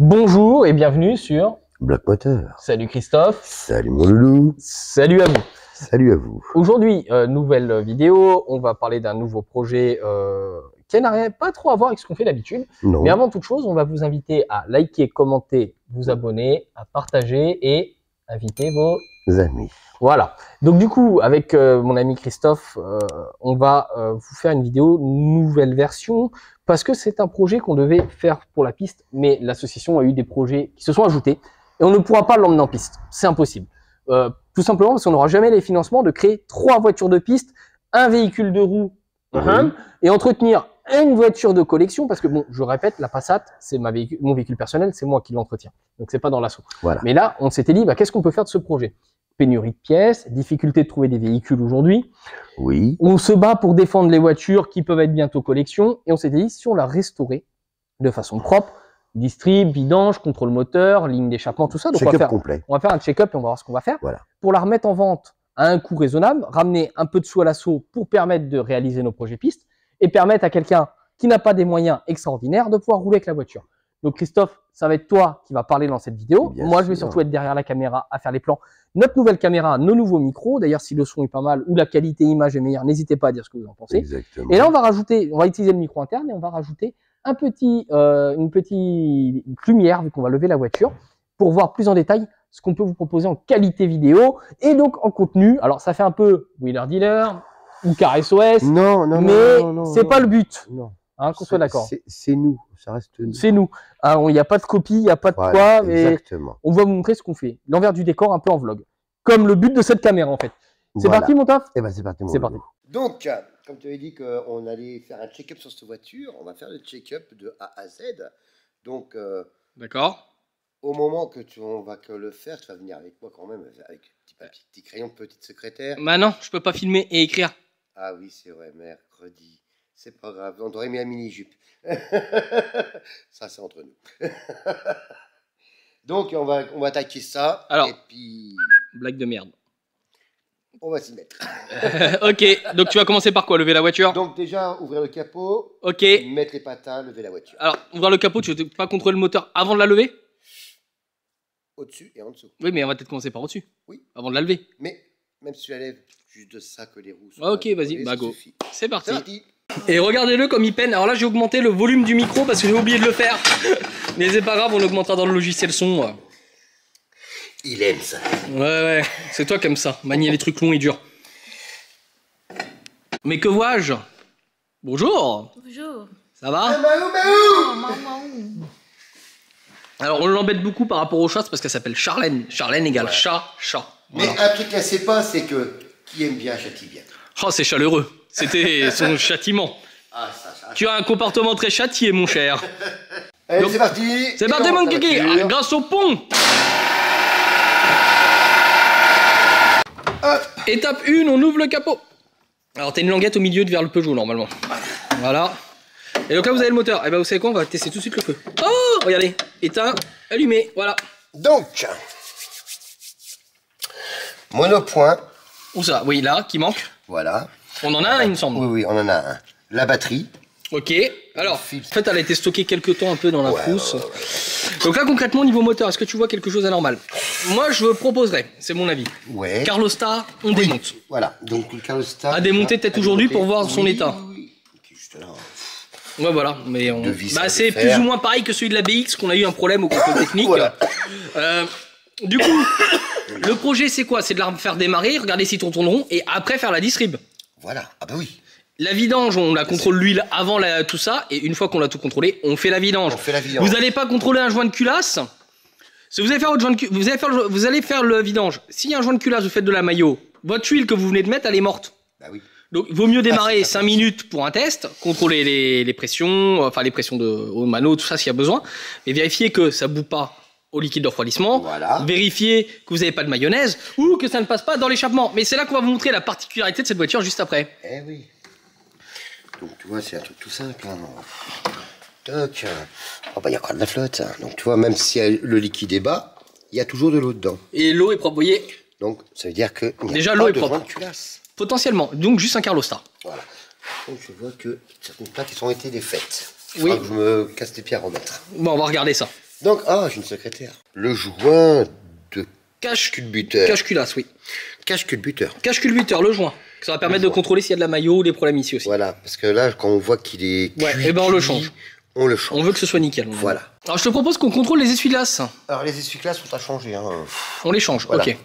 Bonjour et bienvenue sur Bloc Moteur. Salut Christophe. Salut mon loulou. Salut à vous. Salut à vous. Aujourd'hui, nouvelle vidéo, on va parler d'un nouveau projet qui n'a pas trop à voir avec ce qu'on fait d'habitude. Non. Mais avant toute chose, on va vous inviter à liker, commenter, vous abonner, à partager et inviter vos amis. Voilà. Donc du coup, avec mon ami Christophe, on va vous faire une vidéo nouvelle version parce que c'est un projet qu'on devait faire pour la piste, mais l'association a eu des projets qui se sont ajoutés et on ne pourra pas l'emmener en piste. C'est impossible. Tout simplement parce qu'on n'aura jamais les financements de créer 3 voitures de piste, un véhicule de roue et entretenir une voiture de collection parce que bon, je répète, la Passat, c'est mon véhicule personnel, c'est moi qui l'entretiens. Donc c'est pas dans l'assaut. Voilà. Mais là, on s'était dit, bah, qu'est-ce qu'on peut faire de ce projet? Pénurie de pièces, difficulté de trouver des véhicules aujourd'hui. Oui. On se bat pour défendre les voitures qui peuvent être bientôt collection et on s'était dit, si on la restaurait de façon propre, distrib, vidange, contrôle moteur, ligne d'échappement, tout ça. Donc on va faire un check-up et on va voir ce qu'on va faire. Voilà. Pour la remettre en vente à un coût raisonnable, ramener un peu de sous à l'assaut pour permettre de réaliser nos projets pistes et permettre à quelqu'un qui n'a pas des moyens extraordinaires de pouvoir rouler avec la voiture. Donc Christophe, ça va être toi qui va parler dans cette vidéo. Bien Moi, sûr. je vais surtout être derrière la caméra à faire les plans. Notre nouvelle caméra, nos nouveaux micros. D'ailleurs, si le son est pas mal ou la qualité image est meilleure, n'hésitez pas à dire ce que vous en pensez. Exactement. Et là, on va utiliser le micro interne et on va rajouter une petite lumière vu qu'on va lever la voiture pour voir plus en détail ce qu'on peut vous proposer en qualité vidéo et donc en contenu. Alors, ça fait un peu Wheeler Dealer ou Car SOS, mais c'est pas le but. Non. Hein, qu'on soit d'accord. C'est nous, ça reste nous. C'est nous. Il n'y a pas de copie, il n'y a pas de quoi, mais exactement. on va vous montrer ce qu'on fait. L'envers du décor un peu en vlog. Comme le but de cette caméra en fait. C'est parti mon taf? Eh ben c'est parti mon C'est parti. Donc, comme tu avais dit qu'on allait faire un check-up sur cette voiture, on va faire le check-up de A à Z. Donc, D'accord. au moment que on va le faire, tu vas venir avec moi quand même, avec petit papier, petit crayon, petite secrétaire. Bah non, je peux pas filmer et écrire. Ah oui, c'est vrai, mercredi. C'est pas grave, on aurait mis la mini-jupe. Ça, c'est entre nous. Donc, on va attaquer ça. Alors, et puis, blague de merde. on va s'y mettre. Ok, donc tu vas commencer par quoi? Lever la voiture? Donc, déjà, ouvrir le capot. Ok. Mettre les patins, lever la voiture. Alors, ouvrir le capot, tu veux pas contrôler le moteur avant de la lever? Au-dessus et en dessous. Oui, mais on va peut-être commencer par au-dessus. Oui. Avant de la lever. Mais, même si tu la lèves, juste de ça que les roues sont. Ok, vas-y, bah go. C'est parti. C'est parti. Et regardez-le comme il peine. Alors là, j'ai augmenté le volume du micro parce que j'ai oublié de le faire. Mais c'est pas grave, on augmentera dans le logiciel son. Il aime ça. Ouais, c'est toi qui aimes ça. Manier les trucs longs et durs. Mais que vois-je? Bonjour. Bonjour. Ça va? Alors, on l'embête beaucoup par rapport au chat parce qu'elle s'appelle Charlène. Charlène égale chat. Mais Voilà. un truc qu'elle sait pas, c'est que qui aime bien châtie bien. Oh, c'est chaleureux. C'était son châtiment. Ah, ça. Tu as un comportement très châtié, mon cher. Allez, Donc, c'est parti. C'est parti, mon kiki. Grâce au pont. Étape 1, on ouvre le capot. Alors, t'as une languette au milieu vers le Peugeot, normalement. Voilà. Et donc là, vous avez le moteur. Et ben, vous savez quoi? On va tester tout de suite le feu. Oh, regardez. Éteint, allumé. Voilà. Donc, monopoint. Où ça? Oui, là, qui manque. Voilà. On en a un, il me semble. Oui, on en a un. La batterie. Ok. Alors, en fait, elle a été stockée quelques temps un peu dans la frousse. Donc là, concrètement, niveau moteur, est-ce que tu vois quelque chose d'anormal? Moi, je proposerais, c'est mon avis. Ouais. Carlosta, on démonte. Voilà. Donc, le Carlosta. À démonter peut-être aujourd'hui pour voir son état. Oui. Qui est juste là. Ouais, voilà. Mais on... Devis bah, à c'est faire. plus ou moins pareil que celui de la BX, qu'on a eu un problème au contrôle technique. Voilà. Du coup, le projet, c'est quoi? C'est de la faire démarrer, regarder si tourne rond, et après faire la distrib. Voilà. Ah bah oui. La vidange, on la contrôle l'huile avant tout ça, et une fois qu'on l'a tout contrôlé, on fait la vidange. On fait la vidange. Vous n'allez pas contrôler un joint de culasse. Si vous allez faire votre joint de vous allez faire le vidange. S'il y a un joint de culasse, vous faites de la maillot. Votre huile que vous venez de mettre, elle est morte. Bah oui. Donc, il vaut mieux démarrer 5 minutes pour un test, contrôler les pressions, enfin les pressions au mano, tout ça s'il y a besoin, et vérifier que ça bout pas au liquide de refroidissement, Voilà. vérifier que vous n'avez pas de mayonnaise ou que ça ne passe pas dans l'échappement. Mais c'est là qu'on va vous montrer la particularité de cette voiture juste après. Eh oui. Donc tu vois, c'est un truc tout simple. Hein. Toc. Oh bah il y a encore de la flotte. Hein. Donc tu vois, même si le liquide est bas, il y a toujours de l'eau dedans. Et l'eau est propre, vous voyez. Donc ça veut dire que Déjà l'eau est propre. joint de culasse. Potentiellement, donc juste un Carlosta. Voilà. Donc je vois que certaines plaques qui ont été défaites. Oui. Que je me casse les pieds à remettre. Bon, on va regarder ça. Donc, j'ai une secrétaire. Le joint de cache-culbuteur. Cache-culasse, oui. Cache-culbuteur. Cache-culbuteur, le joint. Ça va permettre de contrôler s'il y a de la maillot ou des problèmes ici aussi. Voilà, parce que là, quand on voit qu'il est Ouais, cuit, et ben on le change. On le change. On veut que ce soit nickel. Voilà. Alors je te propose qu'on contrôle les essuie-glaces. Alors les essuie-glaces sont à changer. Hein. On les change, Voilà. ok.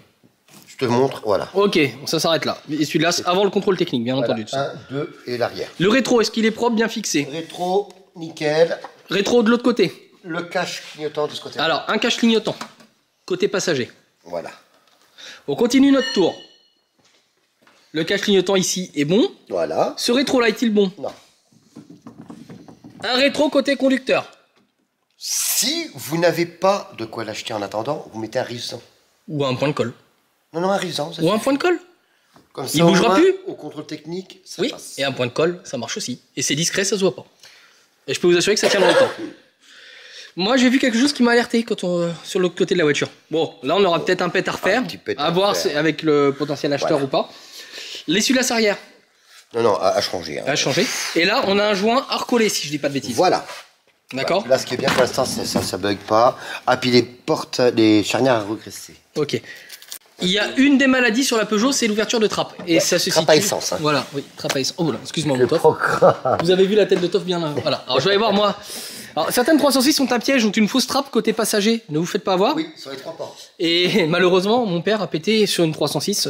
Je te montre, voilà. Ok, ça s'arrête là. Les essuie-glaces avant le contrôle technique, bien Voilà. entendu. Tout ça. 1, 2 et l'arrière. Le rétro, est-ce qu'il est propre, bien fixé? Rétro, nickel. Rétro de l'autre côté. Le cache clignotant de ce côté. Alors, un cache clignotant. Côté passager. Voilà. On continue notre tour. Le cache clignotant ici est bon. Voilà. Ce rétro-là est-il bon? Non. Un rétro côté conducteur. Si vous n'avez pas de quoi l'acheter en attendant, vous mettez un rivetant. Ou un point de colle. Non, un rivetant. Ou un point de colle. Comme ça, Il bougera plus. au contrôle technique, ça Oui, passe. et un point de colle, ça marche aussi. Et c'est discret, ça se voit pas. Et je peux vous assurer que ça tient longtemps. Moi, j'ai vu quelque chose qui m'a alerté sur l'autre côté de la voiture. Bon, là, on aura peut-être un pet à refaire. petit pet à à voir refaire. avec le potentiel acheteur ou pas. L'essuie-glace arrière Non, à changer. Hein. a changé. Et là, on a un joint à recoller, si je dis pas de bêtises. Voilà. D'accord. Là, ce qui est bien pour l'instant, ça bug pas. Ah, puis les charnières à regresser. Ok. Il y a une des maladies sur la Peugeot, c'est l'ouverture de trappe. Et ça se trappe à situe- essence, hein. Voilà, oui, trappe à essence. Oh, voilà, excuse-moi, mon Le Toff. programme. Vous avez vu la tête de Toff bien là. Voilà. Alors, je vais aller voir, moi. Alors, certaines 306 sont un piège, ont une fausse trappe côté passager. Ne vous faites pas avoir. Oui, sur les 3 portes. Et malheureusement, mon père a pété sur une 306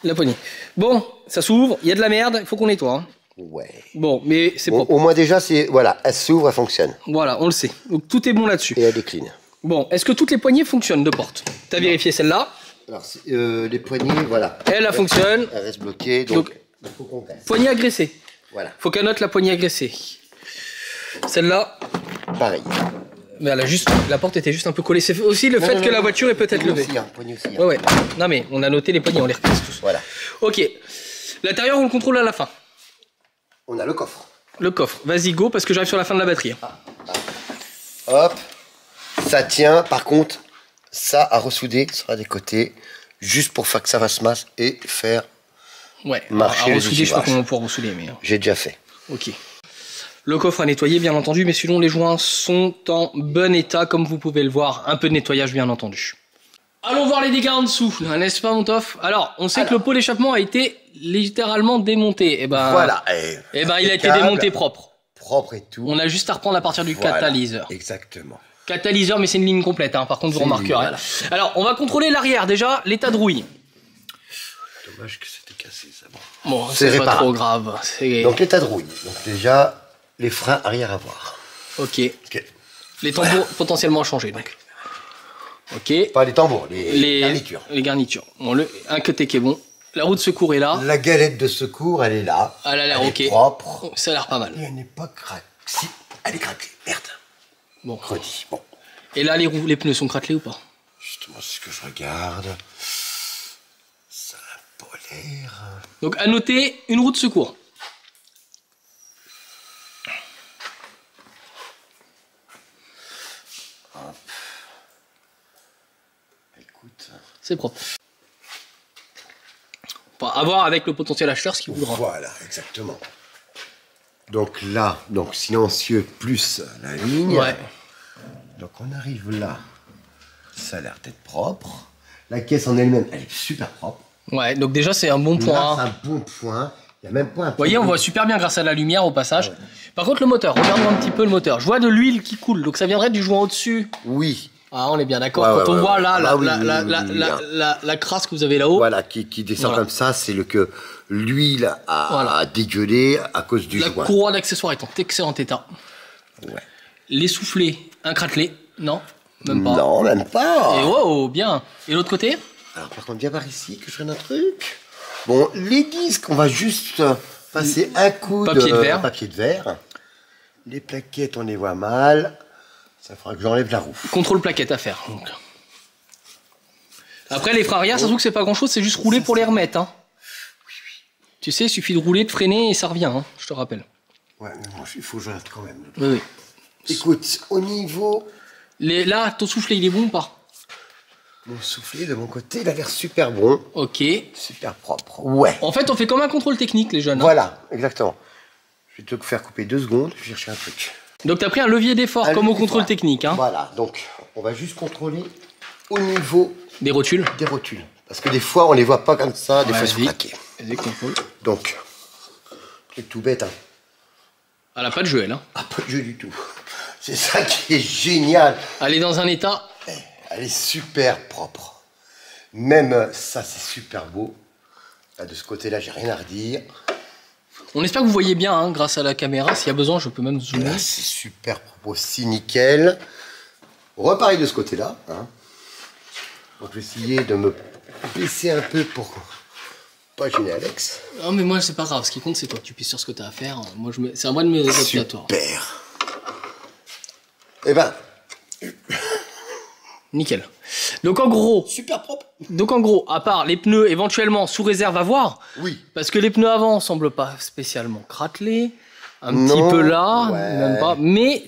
la poignée. Bon, ça s'ouvre, il y a de la merde, il faut qu'on nettoie. Hein. Ouais. Bon, mais c'est Bon, propre. au moins déjà, voilà, elle s'ouvre, elle fonctionne. Voilà, on le sait. Donc tout est bon là-dessus. Et elle décline. Bon, est-ce que toutes les poignées fonctionnent de porte? T'as vérifié celle-là? Alors, les poignées, voilà. Elle fonctionne. Elle reste bloquée, donc Donc- il faut qu'on reste. Poignée agressée. Voilà, Faut qu'elle note la poignée agressée. Celle-là, pareil. mais la porte était juste un peu collée. C'est aussi le fait que la voiture est peut-être Poignée levée. aussi, hein, poignée aussi, hein. Ouais, ouais. Non mais on a noté les poignées, on les replace tous. Voilà. Ok. L'intérieur, on le contrôle à la fin. On a le coffre. Le coffre. Vas-y, go, parce que j'arrive sur la fin de la batterie. Hop. Ça tient, par contre, ça à ressouder sera des côtés, juste pour faire que ça fasse masse et faire. Ouais. Marcher À les ressouder, je sais pas ouvrage. comment on pourra ressouder, mais. J'ai déjà fait. Ok. Le coffre à nettoyer, bien entendu, mais sinon les joints sont en bon état, comme vous pouvez le voir. Un peu de nettoyage, bien entendu. Allons voir les dégâts en dessous, n'est-ce pas, mon Toff? Alors, on sait que le pot d'échappement a été littéralement démonté. Et ben, Voilà. Et ben, il a été Impeccable. démonté propre. Propre et tout. On a juste à reprendre à partir du Voilà. catalyseur. Exactement. Catalyseur, mais c'est une ligne complète, hein. Par contre, vous C'est une remarquerez. ligne, voilà. Alors, on va contrôler l'arrière, déjà, l'état de rouille. Dommage que c'était cassé, ça. Bon, C'est c'est pas réparable. trop grave. C'est... Donc l'état de rouille. Donc déjà, les freins arrière à voir. Ok. Ok. Les tambours potentiellement à changer, donc. Ok. Pas les tambours, les garnitures. Les garnitures. Bon, un côté qui est bon. La roue de secours est là. La galette de secours, elle est là. Elle a l'air Elle ok. est propre. Oh, ça a l'air pas mal. Et elle n'est pas craquée. Si, elle est craquée. Merde. Bon. Redis. Bon. Et là, les pneus sont craquelés ou pas? Justement, c'est ce que je regarde. Ça a pas l'air. Donc, à noter, une roue de secours. Écoute. C'est propre. Enfin, à voir avec le potentiel acheteur ce qu'il voudra. Voilà, exactement. Donc là, donc silencieux plus la ligne. Ouais. Donc on arrive là. Ça a l'air d'être propre. La caisse en elle-même, elle est super propre. Ouais, donc déjà, c'est un bon Là, point. c'est un bon point. Il n'y a même pas un Vous voyez, on voit super bien grâce à la lumière au passage. Par contre, le moteur, regardons un petit peu le moteur. Je vois de l'huile qui coule, donc ça viendrait du joint au-dessus. Oui. Ah, on est bien d'accord. Ouais, Quand ouais, on voit ouais. là, Ah bah oui, oui, la crasse que vous avez là-haut, Voilà, qui descend Voilà. comme ça, c'est le que l'huile a dégueulé à cause du la joint. courroie d'accessoires est en excellent état. Ouais. Les soufflets, un craquelé, non, même pas. Non, même pas. Et wow, bien. Et l'autre côté? Alors par contre, viens par ici que je ferai un truc. Bon, les disques, on va juste passer un coup Papier de verre. papier de verre. Les plaquettes, on les voit mal. Ça fera que j'enlève la roue. Contrôle plaquette à faire. Donc. Après, les freins arrière, ça se trouve que c'est pas grand chose, c'est juste rouler pour les remettre. Hein. Tu sais, il suffit de rouler, de freiner et ça revient, hein, je te rappelle. Ouais, mais bon, il faut que je reste quand même. Oui, oui. Écoute, au niveau... Là, ton soufflet, il est bon ou pas? Mon soufflet, de mon côté, il a l'air super bon. Ok. Super propre. Ouais. En fait, on fait comme un contrôle technique, les jeunes. Hein. Voilà, exactement. Je vais te faire couper 2 secondes, je vais chercher un truc. Donc tu as pris un levier d'effort comme au contrôle technique. Hein. Voilà, donc on va juste contrôler au niveau des rotules. Des rotules. Parce que des fois on les voit pas comme ça, des fois ils sont plaqués. Vas-y, contrôle. Donc, truc tout bête. Hein. Elle a pas de jeu, elle. Hein. Ah, pas de jeu du tout. C'est ça qui est génial. Elle est dans un état. Elle est super propre. Même ça, c'est super beau. Là, de ce côté-là, j'ai rien à redire. On espère que vous voyez bien, hein, grâce à la caméra. S'il y a besoin, je peux même zoomer. Là, c'est super propre aussi, nickel. Repareil de ce côté-là. Hein. Donc, je vais essayer de me baisser un peu pour pas gêner Alex. Non, mais moi, c'est pas grave. Ce qui compte, c'est toi. Tu pisses sur ce que tu as à faire. Moi, c'est à moi de me adapter à toi. Super. Eh ben. Nickel. Donc en gros, super propre. Donc en gros, à part les pneus éventuellement sous réserve à voir. Oui. Parce que les pneus avant semblent pas spécialement craquelés. Un petit peu là, même pas. Mais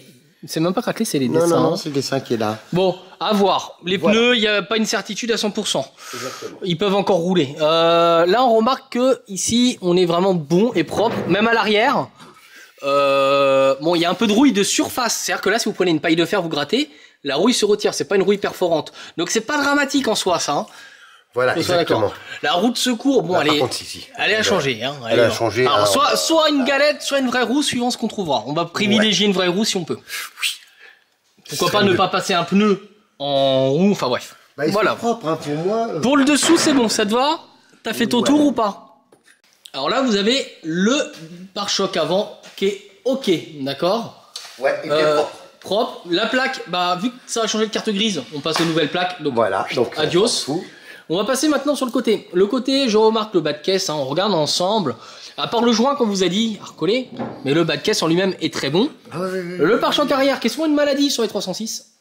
c'est même pas craquelé, c'est les dessins. Non, c'est le dessin qui est là. Bon, à voir. Les pneus, il n'y a pas une certitude à 100%. Exactement. Ils peuvent encore rouler. Là, on remarque que ici, on est vraiment bon et propre, même à l'arrière. Bon, il y a un peu de rouille de surface. C'est-à-dire que là, si vous prenez une paille de fer, vous grattez, la rouille se retire. C'est pas une rouille perforante. Donc, c'est pas dramatique en soi, ça. Hein. Voilà, exactement. La roue de secours, bon, elle est à changer. Hein. Elle est à changer. Alors, soit une galette, soit une vraie roue, suivant ce qu'on trouvera. On va privilégier une vraie roue si on peut. Oui. Pourquoi pas ne pas passer un pneu en roue, enfin bref. Bah, voilà. Propre, hein, pour moi. Pour le dessous, c'est bon, ça te va? T'as fait ton tour ou pas? Alors là, vous avez le pare-choc avant qui est OK, d'accord? Ouais, et bien propre. La plaque, bah vu que ça va changer de carte grise, on passe aux nouvelles plaques. Donc voilà, donc adios. On va passer maintenant sur le côté. Le côté, je remarque le bas de caisse, hein, on regarde ensemble. À part le joint, comme vous a dit, à recoller, mais le bas de caisse en lui-même est très bon. Ah oui. Le pare-choc arrière, qui est souvent une maladie sur les 306,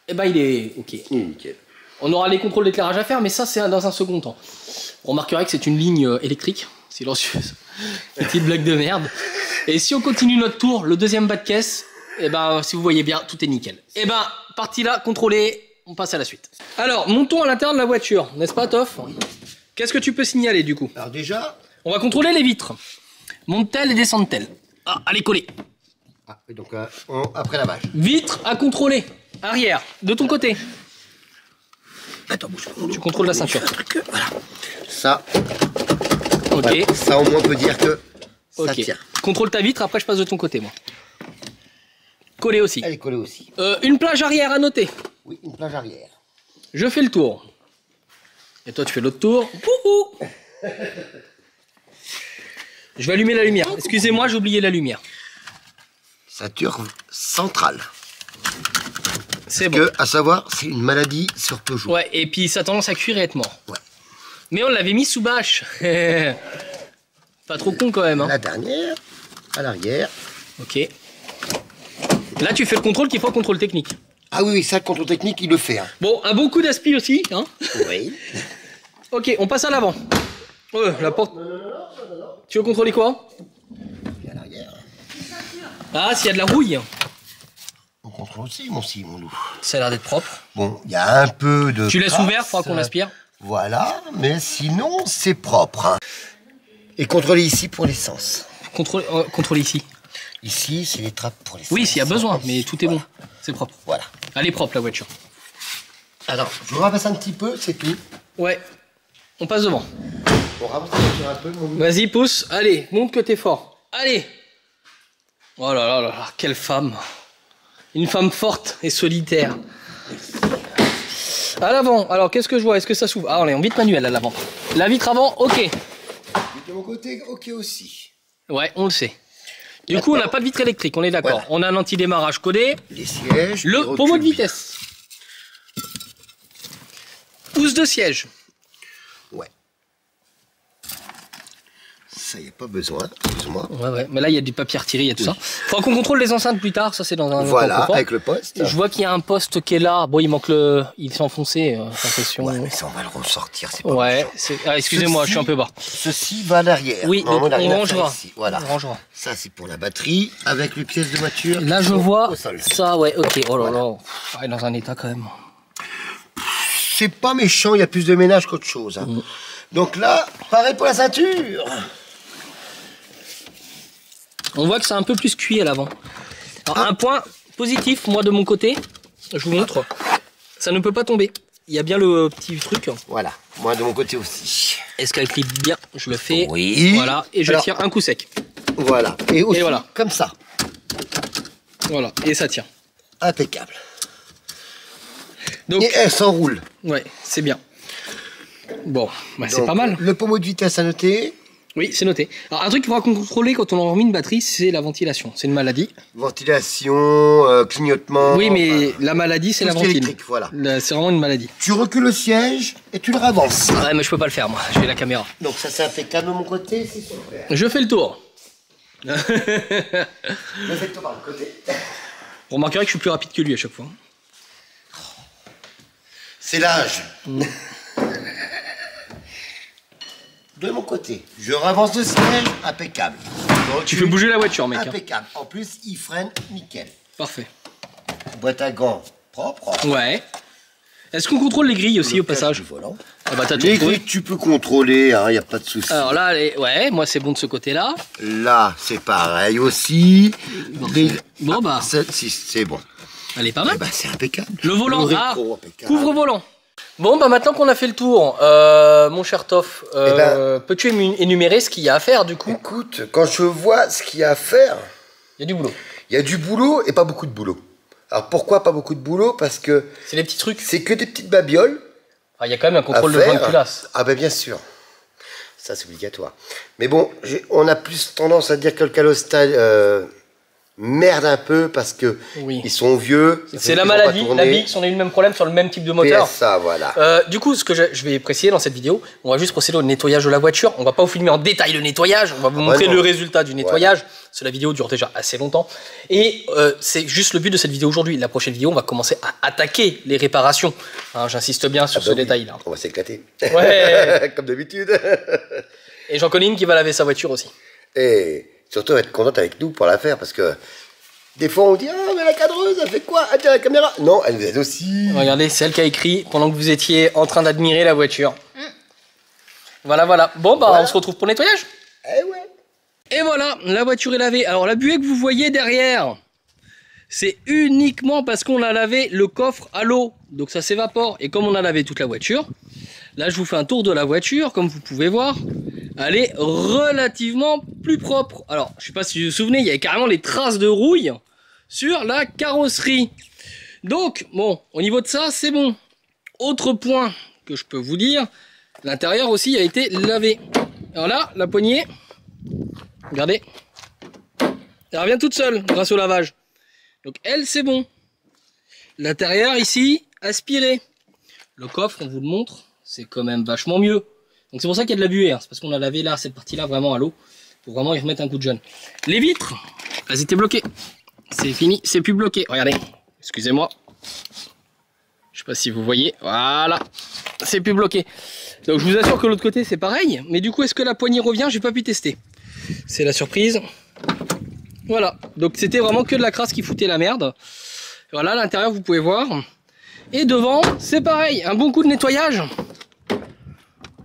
eh ben il est OK. Nickel. On aura les contrôles d'éclairage à faire, mais ça c'est dans un second temps. On remarquerait que c'est une ligne électrique, silencieuse. Petite blague de merde. Et si on continue notre tour, le deuxième bas de caisse, eh ben si vous voyez bien, tout est nickel. Eh ben, partie là, contrôlée, on passe à la suite. Alors, montons à l'intérieur de la voiture, n'est-ce pas, Toff? Qu'est-ce que tu peux signaler du coup? Alors déjà, on va contrôler les vitres. Monte-t-elle et descend-elle? Ah, allez, coller. Ah, donc après lavage. Vitre à contrôler. Arrière, de ton côté. Attends, bouge pas. Tu contrôles la ceinture. Voilà. Ça. Ok. Voilà. Ça au moins on peut dire que ça tient. Contrôle ta vitre, après je passe de ton côté, moi. Coller aussi. Elle est collée aussi. Une plage arrière à noter. Oui, une plage arrière. Je fais le tour. Et toi, tu fais l'autre tour. Pouhou. Je vais allumer la lumière. Excusez-moi, j'ai oublié la lumière. Ceinture centrale. C'est bon. Que, à savoir, c'est une maladie sur Peugeot. Ouais, et puis ça a tendance à cuire et être mort. Ouais. Mais on l'avait mis sous bâche. Pas trop con quand même. Hein. La dernière, à l'arrière. Ok. Là, tu fais le contrôle qu'il faut, contrôle technique. Ah oui, ça, le contrôle technique, il le fait. Hein. Bon, un bon coup d'aspi aussi. Hein. Oui. Ok, on passe à l'avant. La porte. Non. Tu veux contrôler quoi? Et à l'arrière. Ah, s'il y a de la rouille. On contrôle aussi, mon loup. Ça a l'air d'être propre. Bon, il y a un peu de... Tu laisses ouvert, faudra qu'on aspire. Voilà, mais sinon, c'est propre. Hein. Et contrôler ici pour l'essence. Contrôler ici. Ici, c'est les trappes pour l'essence. Oui, s'il y a besoin, mais tout est bon. C'est propre. Voilà. Elle est propre, la voiture. Alors, je rabaisse un petit peu, c'est tout. Ouais. On passe devant. On ramasse la voiture un peu, mon loup. Vas-y, pousse. Allez, montre que t'es fort. Allez. Oh là là là là, quelle femme. Une femme forte et solitaire. À l'avant, alors qu'est-ce que je vois? Est-ce que ça s'ouvre? Ah, on est en vitre manuelle à l'avant. La vitre avant, ok. De mon côté, ok aussi. Ouais, on le sait. Du coup, on n'a pas de vitre électrique, on est d'accord. Voilà. On a un anti-démarrage codé. Les sièges. Le pommeau de vitesse. Housse de siège. Ouais. Ça, il n'y a pas besoin, excuse-moi. Ouais, mais là, il y a du papier retiré, il y a tout ça. Faudra qu'on contrôle les enceintes plus tard, ça c'est dans un... Voilà, avec le poste. Je vois qu'il y a un poste qui est là. Bon, il manque le... Il s'est enfoncé, j'ai l'impression. Ouais, mais ça, on va le ressortir, c'est pas ouais, excusez-moi, je suis un peu bas. Ceci va à l'arrière. Oui, on rangera. Voilà. On rangera. Ça, c'est pour la batterie, avec les pièces de voiture. Là, je vois ça, ouais, ok. Oh là là. Ouais, dans un état quand même. C'est pas méchant, il y a plus de ménage qu'autre chose. Hein. Donc là, pareil pour la ceinture. On voit que c'est un peu plus cuit à l'avant. Alors, un point positif, moi de mon côté, je vous montre, ça ne peut pas tomber. Il y a bien le petit truc. Voilà, moi de mon côté aussi. Est-ce qu'elle clique bien? Je le fais. Oui. Voilà, et je tire un coup sec. Voilà, et aussi voilà. comme ça. Voilà, et ça tient. Impeccable. Donc, et elle s'enroule. Ouais, c'est bien. Bon, bah c'est pas mal. Le pommeau de vitesse à noter. Oui, c'est noté. Alors, un truc qu'il faudra contrôler quand on aura mis une batterie, c'est la ventilation. C'est une maladie. Ventilation, clignotement. Oui, mais la maladie, c'est la ventilation. Voilà. C'est vraiment une maladie. Tu recules le siège et tu le ravances. Ouais, mais je peux pas le faire, moi. J'ai la caméra. Donc ça, c'est impeccable de mon côté, c'est super. Je fais le tour. Je fais le tour par le côté. Vous remarquerez que je suis plus rapide que lui à chaque fois. C'est l'âge. De mon côté, je ravance le siège, impeccable. Tu fais bouger la voiture, mec. Impeccable. En plus, il freine nickel. Parfait. Boîte à gants propre. Ouais. Est-ce qu'on contrôle les grilles aussi au passage? Ah bah, les grilles, tu peux contrôler, il n'y a pas de souci. Alors là, ouais, moi c'est bon de ce côté-là. Là, c'est pareil aussi. Bon bah. Si, c'est bon. Elle est pas mal. Bah, c'est impeccable. Le volant, impeccable. Couvre-volant. Bon, bah maintenant qu'on a fait le tour, mon cher Toff, peux-tu énumérer ce qu'il y a à faire du coup? Écoute, quand je vois ce qu'il y a à faire... Il y a du boulot. Il y a du boulot et pas beaucoup de boulot. Alors pourquoi pas beaucoup de boulot? Parce que... C'est des petits trucs. C'est que des petites babioles. Ah, il y a quand même un contrôle de joint de culasse. Ah ben bien sûr. Ça c'est obligatoire. Mais bon, on a plus tendance à dire que le calostal... merde un peu parce que ils sont vieux. C'est la maladie, la Bix, on a eu le même problème sur le même type de moteur. Ça, voilà. Du coup, ce que je vais préciser dans cette vidéo, on va juste procéder au nettoyage de la voiture. On va pas vous filmer en détail le nettoyage, on va vous montrer le résultat du nettoyage. Parce que la vidéo dure déjà assez longtemps. Et c'est juste le but de cette vidéo aujourd'hui. La prochaine vidéo, on va commencer à attaquer les réparations. Hein, j'insiste bien sur ce détail-là. On va s'éclater. Ouais. Comme d'habitude. Et j'en connais une qui va laver sa voiture aussi. Et surtout être contente avec nous pour la faire parce que des fois on dit ah mais la cadreuse elle fait quoi? Ah tiens la caméra. Non, elle nous aide aussi. Regardez, c'est elle qui a écrit pendant que vous étiez en train d'admirer la voiture. Voilà, voilà. Bon bah on se retrouve pour le nettoyage. Eh ouais. Et voilà, la voiture est lavée. Alors la buée que vous voyez derrière, c'est uniquement parce qu'on a lavé le coffre à l'eau. Donc ça s'évapore. Et comme on a lavé toute la voiture, là je vous fais un tour de la voiture, comme vous pouvez voir. Elle est relativement plus propre. Alors, je sais pas si vous vous souvenez, il y avait carrément les traces de rouille sur la carrosserie. Donc, bon, au niveau de ça, c'est bon. Autre point que je peux vous dire, l'intérieur aussi a été lavé. Alors là, la poignée, regardez, elle revient toute seule grâce au lavage. Donc elle, c'est bon. L'intérieur ici, aspiré. Le coffre, on vous le montre, c'est quand même vachement mieux. Donc c'est pour ça qu'il y a de la buée, hein. C'est parce qu'on a lavé là, cette partie-là vraiment à l'eau, pour vraiment y remettre un coup de jeune. Les vitres, elles étaient bloquées. C'est fini, c'est plus bloqué. Regardez, excusez-moi. Je sais pas si vous voyez, voilà, c'est plus bloqué. Donc je vous assure que l'autre côté c'est pareil, mais du coup est-ce que la poignée revient? J'ai pas pu tester. C'est la surprise. Voilà, donc c'était vraiment que de la crasse qui foutait la merde. Voilà, l'intérieur vous pouvez voir. Et devant, c'est pareil, un bon coup de nettoyage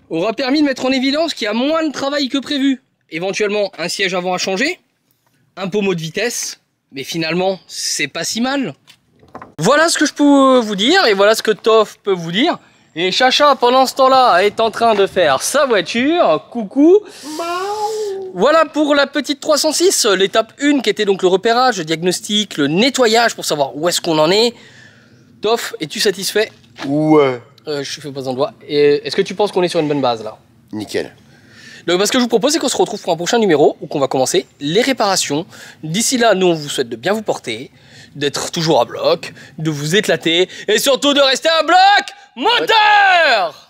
aura permis de mettre en évidence qu'il y a moins de travail que prévu. Éventuellement, un siège avant à changer, un pommeau de vitesse, mais finalement, c'est pas si mal. Voilà ce que je peux vous dire, et voilà ce que Toff peut vous dire. Et Chacha, pendant ce temps-là, est en train de faire sa voiture. Coucou. Voilà pour la petite 306, l'étape 1 qui était donc le repérage, le diagnostic, le nettoyage pour savoir où est-ce qu'on en est. Toff, es-tu satisfait? Ouais. Je fais pas en doigt. Et est-ce que tu penses qu'on est sur une bonne base là? Nickel. Donc, ce que je vous propose, c'est qu'on se retrouve pour un prochain numéro où on va commencer les réparations. D'ici là, nous, on vous souhaite de bien vous porter, d'être toujours à bloc, de vous éclater et surtout de rester à bloc moteur.